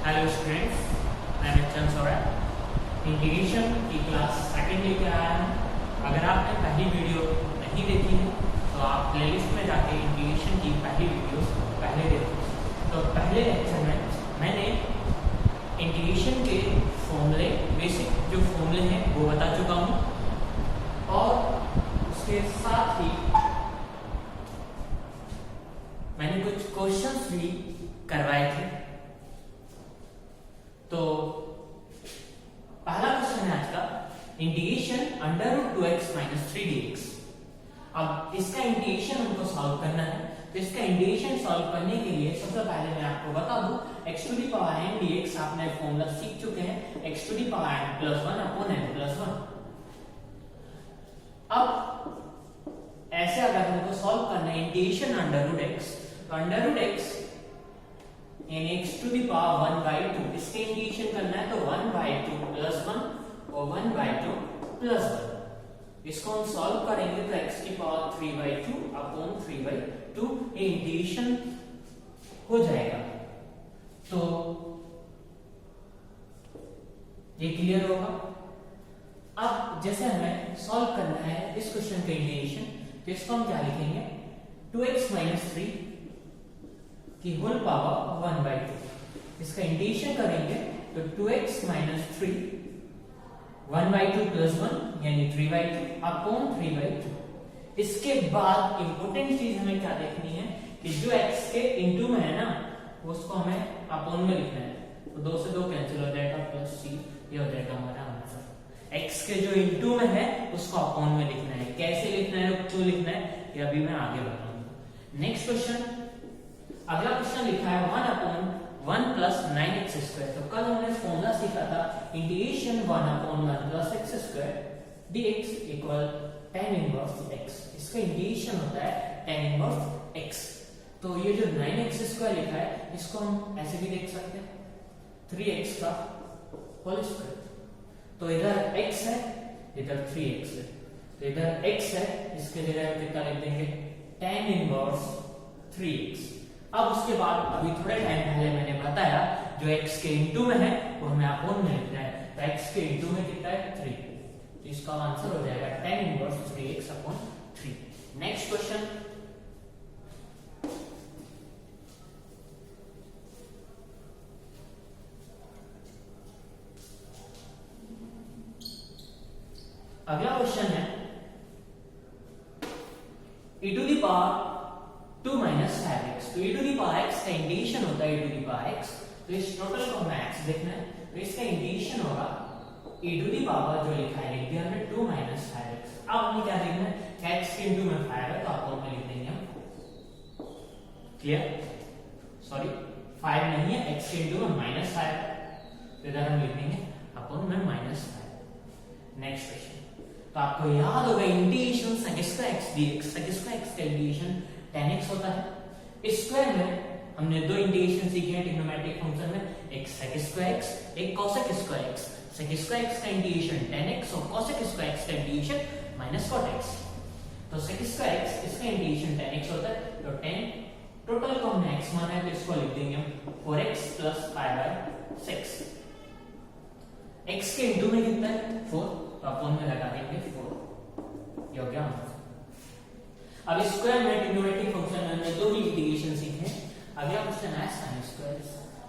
Hello students, मैं नितिन सोरा integration की class second लेके आया हूँ। अगर आपने पहली वीडियो नहीं देखी है तो आप प्लेलिस्ट में जाके इंटीग्रेशन की पहली वीडियो पहले देखें। तो पहले लेक्चर में मैंने इंटीग्रेशन के फॉर्मूले, बेसिक जो फॉर्मूले हैं वो बता चुका हूँ और उसके साथ ही मैंने कुछ क्वेश्चंस भी करवाए थे। तो पहला क्वेश्चन है आज का, integration under root 2x minus 3dx। अब इसका इंटीग्रेशन हमको सॉल्व करना है। तो इसका इंटीग्रेशन सॉल्व करने के लिए सबसे पहले मैं आपको बता दूं, x to the power n dx आपने फॉर्मूला सीख चुके हैं, x to the power n plus 1 upon n plus 1। अब ऐसे अगर हमको सॉल्व करना है इंटीग्रेशन अंडर रूट x, तो under root x in x to the power 1 by 2, इसके इंटीग्रेशन करना है तो 1 बाई 2 प्लस 1 और 1 बाई 2 प्लस 1। इसको हम सॉल्व करेंगे तो x की पावर 3 बाई 2 अपॉन 3 बाई 2 ये इंटीग्रेशन हो जाएगा। तो ये क्लियर होगा। अब जैसे हमें सॉल्व करना है इस क्वेश्चन का इंटीग्रेशन, तो इसको हम क्या लिखेंगे, 2x माइनस 3 की होल पावर 1 बाई 2। इसका इंटीग्रेशन करेंगे तो 2x माइनस 3 1 बाई 2 प्लस 1 यानी 3 बाई 2 अपॉन 3 बाई 2। इसके बाद इंपॉर्टेंट चीज हमें क्या देखनी है कि जो x के इनटू में है ना उसको हमें अपॉन में लिखना है। तो 2 से 2 कैंसिल हो जाएगा प्लस c, ये हो जाएगा हमारा आंसर। x के जो इनटू में है उसको अपॉन में लिखना है। कैसे लिखना है और क्यों लिखना है ये अभी मैं आगे बताऊंगा। नेक्स्ट क्वेश्चन, अगला क्वेश्चन लिखा है 1 अपॉन 1 प्लस 9x स्क्वायर। तो कल हमने फॉर्मूला सीखा था integration 1 upon 1 plus x square dx equal tan inverse x। इसका इंटीग्रेशन होता है tan इनवर्स x। तो ये जो 9x स्क्वायर लिखा है इसको हम ऐसे भी देख सकते हैं 3x का होल स्क्वायर। तो इधर x है, इधर 3x है, तो इधर x है, इसके जगह कितना लिख देंगे tan इनवर्स 3x। अब उसके बाद अभी थोड़े टाइम पहले मैंने बताया जो x के इनटू में है वो हमें अपॉन में लिखना है। तो x के इनटू में कितना है 3, तो इसका आंसर हो जाएगा tan inverse 3x upon 3। Next question, अगला क्वेश्चन है e to the power 2 minus 5x। तो e to the power x का इंटीग्रेशन होता है e to the power x। तो इस टोटल को हमें x देखना है, तो इसका इंटीग्रेशन होगा e टू दी पावर जो लिखा है लिख दिया हमने 2 माइनस 5x। अब हमें क्या देखना है, x के इनटू में 5 है तो अपॉन में लिख देंगे हम। क्लियर? सॉरी 5 नहीं है, x के इनटू में माइनस 5 है तो इधर हम लिख देंगे अपॉन में माइनस 5। नेक्स्ट क्वेश्चन, तो आपको याद होगा integration sec square x dx, sec square x का इंटीग्रेशन tan x होता है। स्क्वायर में हमने दो इंटीग्रेशन सीखे हैं ट्रिग्नोमेट्रिक फंक्शन में, एक sec स्क्वायर x, एक cosec square x। sec square x का इंटीग्रेशन tan x और cosec स्क्वायर x का इंटीग्रेशन माइनस cot x। तो sec स्क्वायर x इसका इंटीग्रेशन tan x होता है, तो tan टोटल को हमने x माना है तो इसको लिख देंगे हम 4x प्लस 5/6। x के इनटू में कितना है 4, तो अपॉन में लगा देंगे 4। ये हो गया आंसर। अब स्क्वायर में ट्रिग्नोमेट्रिक फंक्शन में हमने दो ही इंटीग्रेशन सीखे हैं। अगला क्वेश्चन है sin स्क्वायर।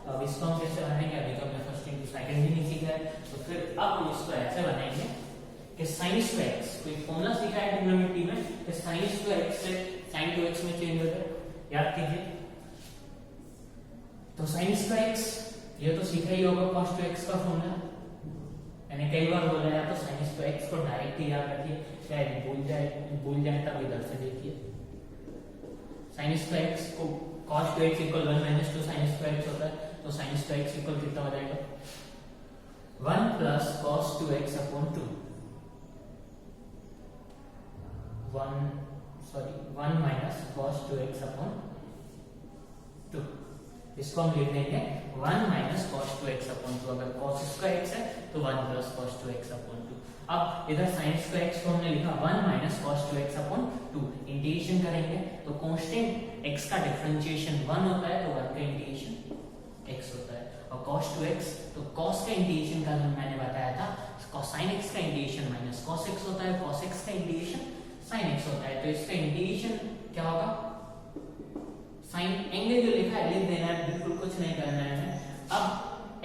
अब इसको हम कैसे बनाएंगे, अभी तो हमने फर्स्ट इंटू सेकंड भी नहीं सीखा है, तो फिर अब हम इसको ऐसे बनाएंगे कि sin स्क्वायर x, कोई फॉर्मूला सीखा है ट्रिग्नोमेट्री में कि sin स्क्वायर x से sin 2x में चेंज हो जाए, याद कीजिए। तो sin स्क्वायर x ये तो सीखा ही होगा cos 2x का फॉर्मूला, मैंने कई बार बोला है, तो sin स्क्वायर x को डायरेक्ट ही याद रखिए, चाहे भूल जाए तब इधर से देखिए। sin स्क्वायर x को cos 2x equal 1 minus 2 sin square x होता है, तो sin स्क्वायर x इक्वल कितना हो जाएगा 1 plus cos 2x upon 2, 1 minus cos 2x upon 2। इसको हम लिख देंगे 1 माइनस cos 2x अपॉन 2। अगर cos स्क्वायर x है तो 1 प्लस cos 2x अपॉन 2। अब इधर sin स्क्वायर x को हमने लिखा 1 minus cos 2x upon 2। Integration करेंगे तो कांस्टेंट x का डिफरेंशिएशन 1 होता है, तो 1 का इंटीग्रेशन x होता है, और cos 2x तो cos का इंटीग्रेशन का मैंने बताया था sin x का इंटीग्रेशन माइनस cos x होता है, cos x का इंटीग्रेशन sin x होता है, तो इसका इंटीग्रेशन क्या होगा, sin एंगल जो लिखा है लिख देना है, बिल्कुल कुछ नहीं करना है हमें। अब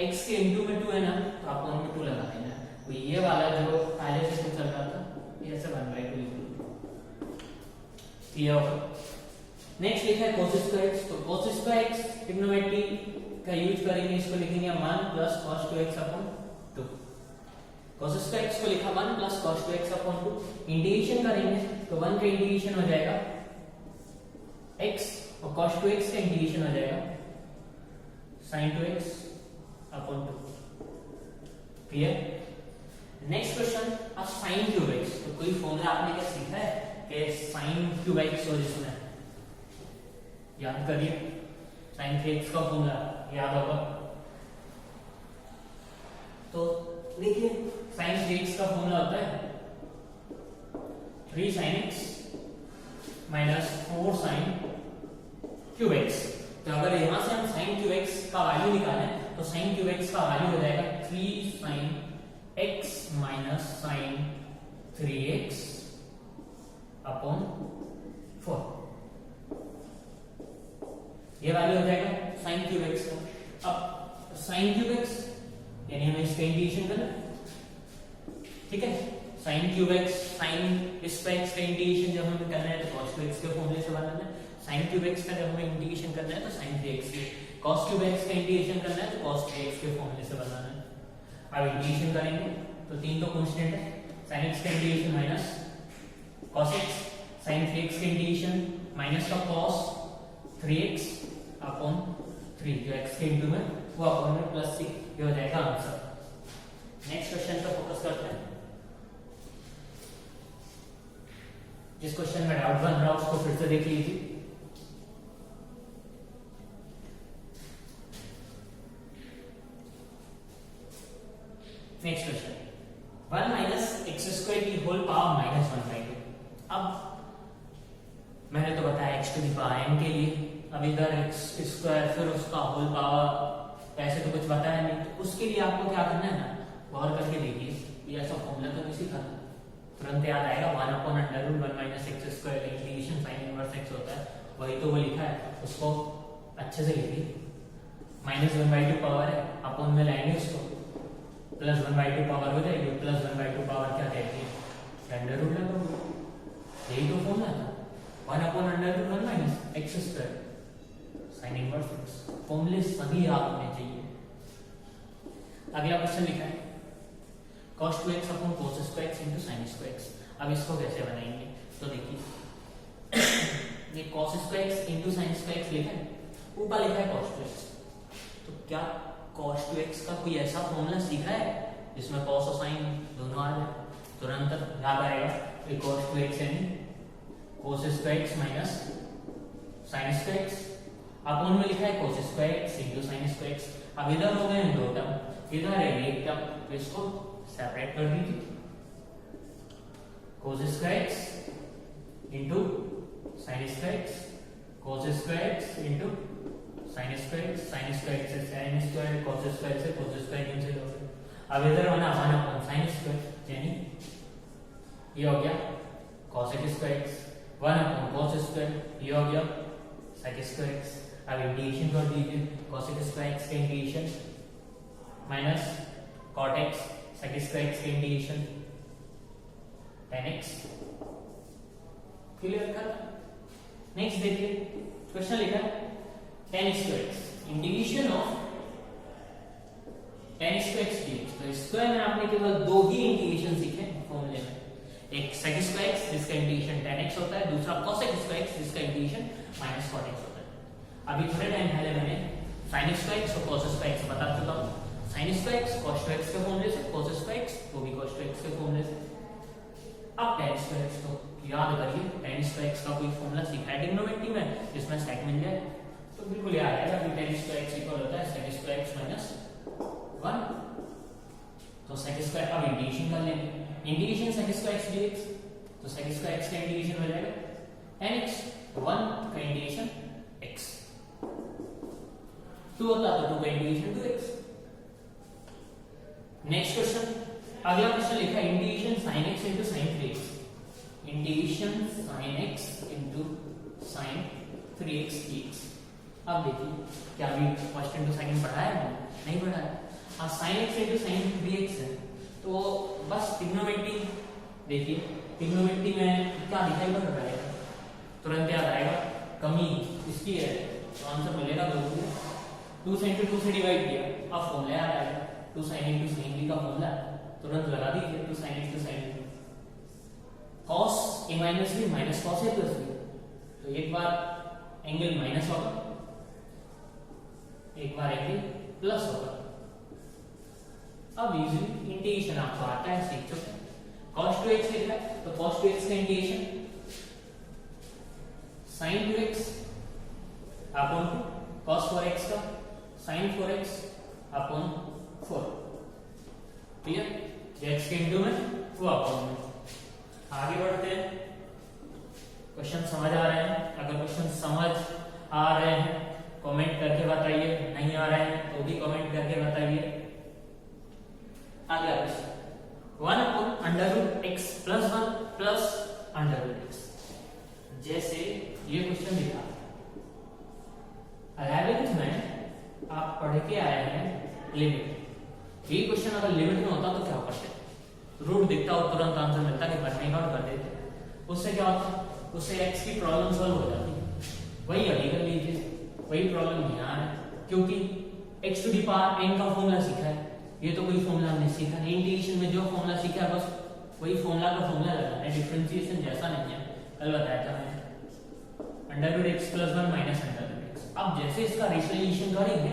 x के इनटू में 2 है ना, तो आपको में 2 लगा देना है, तो ये वाला जो पहले से चल रहा था ये ऐसे बन रहा है ये होगा। नेक्स्ट लिखा है cos स्क्वायर x, तो cos स्क्वायर x ट्रिग्नोमेट्री का यूज करेंगे, इसको लिखेंगे 1 plus cos 2x upon 2। cos square x को लिखा 1 plus cos 2x upon 2, integration करेंगे तो 1 का इंटीग्रेशन हो जाएगा x और cos 2x का इंटीग्रेशन हो जाएगा sin 2x upon 2। Clear. Next question, अब sin क्यूब x, तो कोई फॉर्मूला आपने क्या सीखा है कि sin क्यूब x हो, जिसमें याद करिए sin 3x का फॉर्मूला याद होगा, तो देखिए sin 3x का फॉर्मूला होता है 3 sin x minus 4 sin cube x। तो अगर यहां से हम sin क्यूब x का वैल्यू निकालें तो sin क्यूब x का वैल्यू हो जाएगा 3 sin x minus sin 3x upon 4, ये वैल्यू हो जाएगा sin क्यूब x का। अब sin क्यूब x यानी हमें इसका इंटीग्रेशन करना है, ठीक है, sin क्यूब x sin इस पे x का इंटीग्रेशन जब हमें करना है तो cos 2x के फॉर्मूले से बनाना है, sin क्यूब x का जब हमें इंटीग्रेशन करना है तो sin 3x के, cos क्यूब x का इंटीग्रेशन करना है तो cos 3x के फॉर्मूले से बनाना है। अब इंटीग्रेशन करेंगे तो 3 तो कांस्टेंट है, sin x का integration minus cos x, sin 3x का इंटीग्रेशन माइनस का cos 3x अपॉन 3, जो x के इंटू में वो अपॉन में प्लस c, ये हो जाएगा आंसर। नेक्स्ट क्वेश्चन पर फोकस करते हैं। जिस क्वेश्चन में डाउट बन रहा है उसको फिर से देख लीजिए। Next question, 1 minus x square की होल पावर माइनस 1/2। अब मैंने तो बताया x to the power n के लिए, अब इधर x स्क्वायर फिर उसका होल पावर ऐसे तो कुछ बताया नहीं, तो उसके लिए आपको क्या करना है ना, गौर करके देखिए, ये ऐसा फॉर्मूला तो नहीं सीखा, तुरंत याद आएगा 1/√1 minus x square integration sin inverse x होता है, वही तो वो लिखा है, उसको अच्छे से लिखिए, माइनस 1/2 पावर है, अपॉन में लाएंगे उसको, प्लस 1/2 पावर हो जाएगी, प्लस 1/2 पावर क्या देगी, अंडर रूट लगाओगे, यही तो फॉर्मूला था, 1/√1 minus x square sin inverse x, फॉर्मूले सभी याद होने चाहिए। अगला क्वेश्चन लिखा है cos 2x upon cos square x into sin square x। अब इसको कैसे बनाएंगे, तो देखिए ये cos square x into sin square x लिखा है, ऊपर लिखा है cos 2x, तो क्या cos 2x का कोई ऐसा फॉर्मूला सीखा है जिसमें cos और sin दोनों आ जाए, तुरंत याद आएगा कि cos 2x यानी cos square x minus sin square x, upon में लिखा है cos square x into sin square x। अब इधर हो गए दो टर्म, इधर है एक टर्म, तो इसको सेपरेट कर दीजिए, cos square x into sin square x, cos square x into sin square x, sin square x से sin स्क्वायर, cos स्क्वायर से cos स्क्वायर कैंसिल हो गया। अब इधर बना 1/sin स्क्वायर, यानी ये हो गया cos square x, 1/cos square, ये हो गया sec स्क्वायर x। अब इंटीग्रेशन कर दीजिए, cos स्क्वायर x का integration minus cot x sec square x का इंटीग्रेशन tan x। क्लियर कर। नेक्स्ट देखिए क्वेश्चन लिखा है tan square x, integration of tan square x dx। तो स्क्वायर में आपने केवल दो ही इंटीग्रेशन सीखे फॉर्मूले में, एक sec स्क्वायर x जिसका इंटीग्रेशन tan x होता है, दूसरा cos स्क्वायर x जिसका इंटीग्रेशन माइनस cot x होता है। अभी थोड़े टाइम पहले मैंने sin स्क्वायर x और cos स्क्वायर x बता चुका हूं, sin square x cos square x के फॉर्मूले से, cos स्क्वायर x वो भी cos स्क्वायर x के फॉर्मूले से। अब tan स्क्वायर x को याद करिए, tan स्क्वायर x का कोई फॉर्मूला सीखा है ट्रिग्नोमेट्री में जिसमें sec मिल जाए तो बिल्कुल याद आएगा कि tan स्क्वायर x इक्वल होता है sec स्क्वायर x माइनस 1, तो sec स्क्वायर। अब इंटीग्रेशन कर लेंगे, integration sec square x dx, तो sec स्क्वायर x का इंटीग्रेशन हो जाएगा tan x, 1 का इंटीग्रेशन x। 2 होता तो 2 का इंटीग्रेशन 2x। नेक्स्ट क्वेश्चन, अगला क्वेश्चन लिखा है integration sin x into sin 3x, integration sin x into sin 3x dx। अब देखिए क्या अभी फर्स्ट इंटू सेकंड पढ़ा है नहीं पढ़ा है? हाँ, sin x into sin 3x है तो बस ट्रिग्नोमेट्री देखिए, ट्रिग्नोमेट्री में क्या दिखाई पड़ रहा है तुरंत याद आएगा, कमी इसकी है तो आंसर मिलेगा 2 sin into 2 से डिवाइड किया, अब फॉर्मूला याद आएगा 2 sin into sin b का फॉर्मूला तुरंत लगा दीजिए 2 sin x to sin b, cos a minus b minus cos a plus b, तो एक बार एंगल माइनस होगा एक बार एंगल प्लस होगा। अब इजीली इंटीग्रेशन आपको आता है, सीख चुके हैं। cos 2x लिखा है तो cos 2x का integration sin 2x upon cos 4x का sin 4x upon 4, clear? x के इंटू में वो अपॉन में। आगे बढ़ते हैं, क्वेश्चन समझ आ रहे हैं? अगर क्वेश्चन समझ आ रहे हैं कमेंट करके बताइए, नहीं आ रहे हैं तो भी कमेंट करके बताइए। आगे question 1 upon under root x plus 1 plus under root x, जैसे ये क्वेश्चन लिखा 11th में आप पढ़ के आए हैं लिमिट, ये क्वेश्चन अगर लिमिट में होता तो क्या करते? रूट दिखता हो तुरंत आंसर मिलता कि बनने का कर देते, उससे क्या होता? उससे x की प्रॉब्लम सॉल्व हो जाती। वही अभी कर लीजिए, वही प्रॉब्लम यहाँ है क्योंकि x to the power n का फॉर्मूला सीखा है, ये तो कोई फॉर्मूला हमने सीखा नहीं, इंटीग्रेशन में जो फॉर्मूला सीखा है बस वही फॉर्मूला का फॉर्मूला लगाना है, डिफरेंशिएशन जैसा नहीं है, कल बताया था मैंने under root x plus 1 minus under root x. अब जैसे इसका रेशनलाइजेशन करेंगे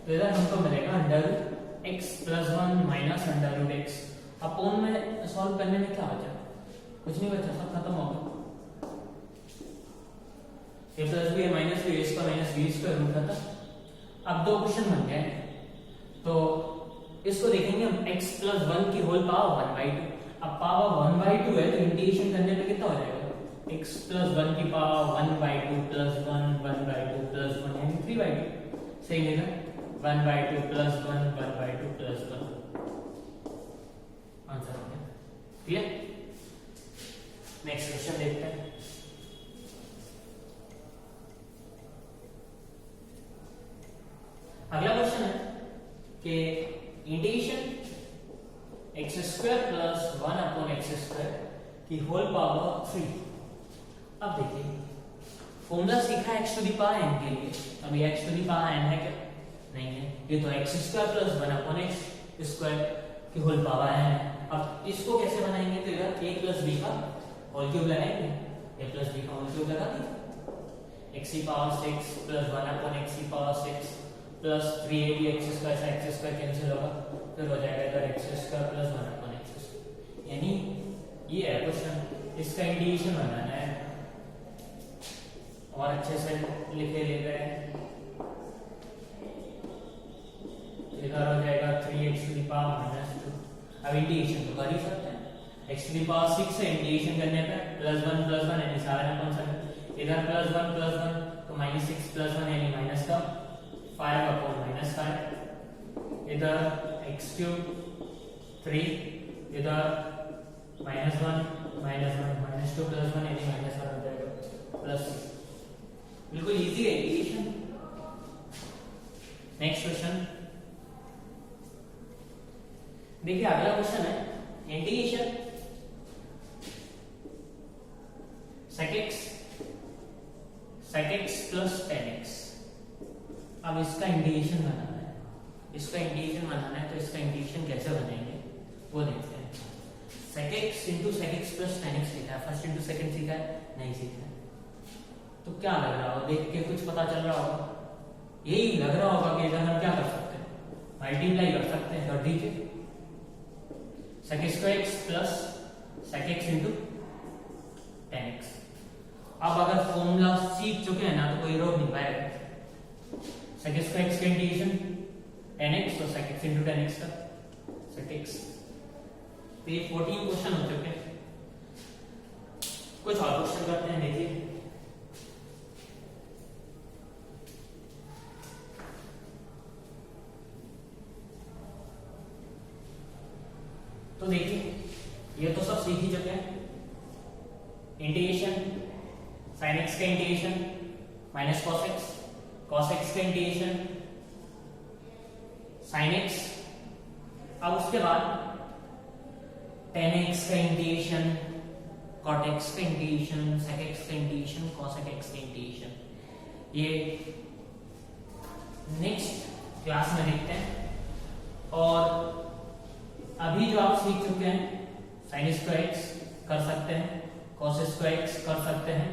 तो इधर हमको मिलेगा under root x plus 1 minus under root x, upon में सॉल्व करने में क्या बचा? कुछ नहीं बचा, सब खत्म हो गया। a plus b minus b square minus b square root था। अब दो क्वेश्चन बन गए तो इसको देखेंगे हम x प्लस 1 की होल पावर 1/2। अब पावर 1/2 है तो इंटीग्रेशन करने पे कितना हो जाएगा? x प्लस 1 की पावर 1/2 प्लस 1 1/2 प्लस 1 यानी 3/2, सही है ना? 1/2 प्लस 1 1/2 प्लस 1 आंसर हो गया, क्लियर? नेक्स्ट क्वेश्चन देखते हैं। अगला क्वेश्चन है कि integration x square plus 1 upon x square की होल पावर 3। अब देखिए फॉर्मूला सीखा है x to the power n के लिए, अब ये x to the power n है क्या? नहीं है, ये तो x square plus 1 upon x square की होल पावर n है। अब इसको कैसे बनाएंगे? तो इधर a प्लस b का होल क्यूब लगाएंगे, a प्लस b का होल क्यूब लगा दिया, x की पावर 6 प्लस 1 अपॉन x की power 6 plus 3ab x square से एक्स स्क्वायर कैंसिल होगा, फिर हो जाएगा इधर x square plus 1 upon x square. यानी ये है क्वेश्चन, इसका इंटीग्रेशन बनाना है और अच्छे से लिखे ले गए। इधर हो जाएगा 3x टू द पावर -2। अब इंटीग्रेशन तो कर ही सकते हैं, x टू द पावर 6 से इंटीग्रेशन करने पे प्लस 1 यानी 7/7, इधर प्लस 1 तो -6 प्लस 1 यानी माइनस का 5 अपॉन -5, इधर x क्यूब 3, इधर -1 -2 प्लस 1 यानी -1 हो जाएगा प्लस 6। बिल्कुल इजी है इंटीग्रेशन। नेक्स्ट क्वेश्चन देखिए, अगला क्वेश्चन है integration sec x plus tan x। अब इसका इंटीग्रेशन बनाना है, तो इसका इंटीग्रेशन कैसे बनाएंगे वो देखते हैं। sec x into sec x plus tan x लिखा है, फर्स्ट इंटू सेकंड सीखा है? नहीं सीखा है। तो क्या लग रहा होगा, देख के कुछ पता चल रहा होगा? यही लग रहा होगा कि इधर हम क्या कर सकते हैं, मल्टीप्लाई कर सकते हैं, कर दीजिए sec square x plus sec x into tan x। अब अगर फॉर्मूला सीख चुके हैं ना तो कोई रोक नहीं पाएगा। sec स्क्वायर x का इंटीग्रेशन tan x तो sec x into tan x का sec x। तो ये 14 क्वेश्चन हो चुके हैं। कुछ और क्वेश्चन करते हैं, देखिए तो देखिए ये तो सब सीख ही चुके हैं। इंटीग्रेशन sin x का integration minus cos x, cos x का इंटीग्रेशन sin x, अब उसके बाद tan x का इंटीग्रेशन, cot x का इंटीग्रेशन, sec x का इंटीग्रेशन, cos x का इंटीग्रेशन, ये नेक्स्ट क्लास में देखते हैं। और अभी जो आप सीख चुके हैं sin स्क्वायर x कर सकते हैं, cos स्क्वायर x कर सकते हैं,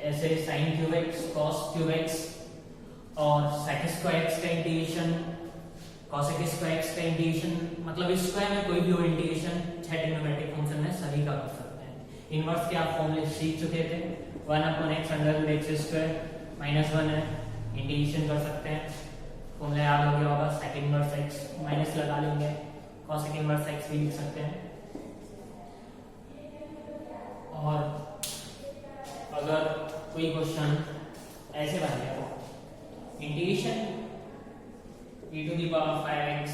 ऐसे sin cube x, cos cube x और sec स्क्वायर x का इंटीग्रेशन, cosec स्क्वायर x का इंटीग्रेशन, मतलब इस स्क्वायर में कोई भी हो इंटीग्रेशन 6 ट्रिग्नोमेट्रिक फंक्शन में सभी का कर सकते हैं। इनवर्स के आप फॉर्मूले सीख चुके थे, 1/x under x square minus 1 है, इंटीग्रेशन कर सकते हैं, फॉर्मूला याद हो गया होगा, सेक इनवर्स x माइनस लगा लेंगे, cosec इनवर्स x भी लिख सकते हैं। और अगर कोई क्वेश्चन ऐसे बन गया, integration e to the power 5x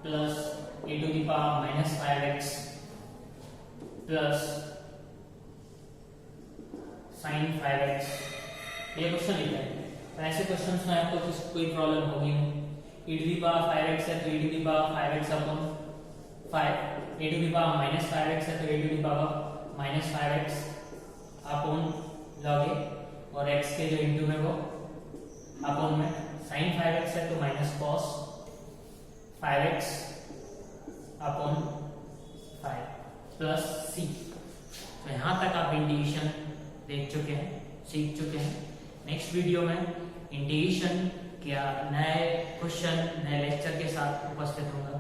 plus e to the power minus 5x plus sin 5x, ये क्वेश्चन लिखा है। तो ऐसे क्वेश्चंस में आपको कोई प्रॉब्लम होगी नहीं। e to the power 5x है तो e to the power 5x upon 5, e to the power minus 5x है तो e to the power minus 5x upon log a, और x के जो इंटू में वो अपॉन में sin 5x है तो minus cos 5x upon 5 plus c। तो यहाँ तक आप इंटीग्रेशन देख चुके हैं, सीख चुके हैं। नेक्स्ट वीडियो में इंटीग्रेशन क्या नए क्वेश्चन नए लेक्चर के साथ उपस्थित होगा।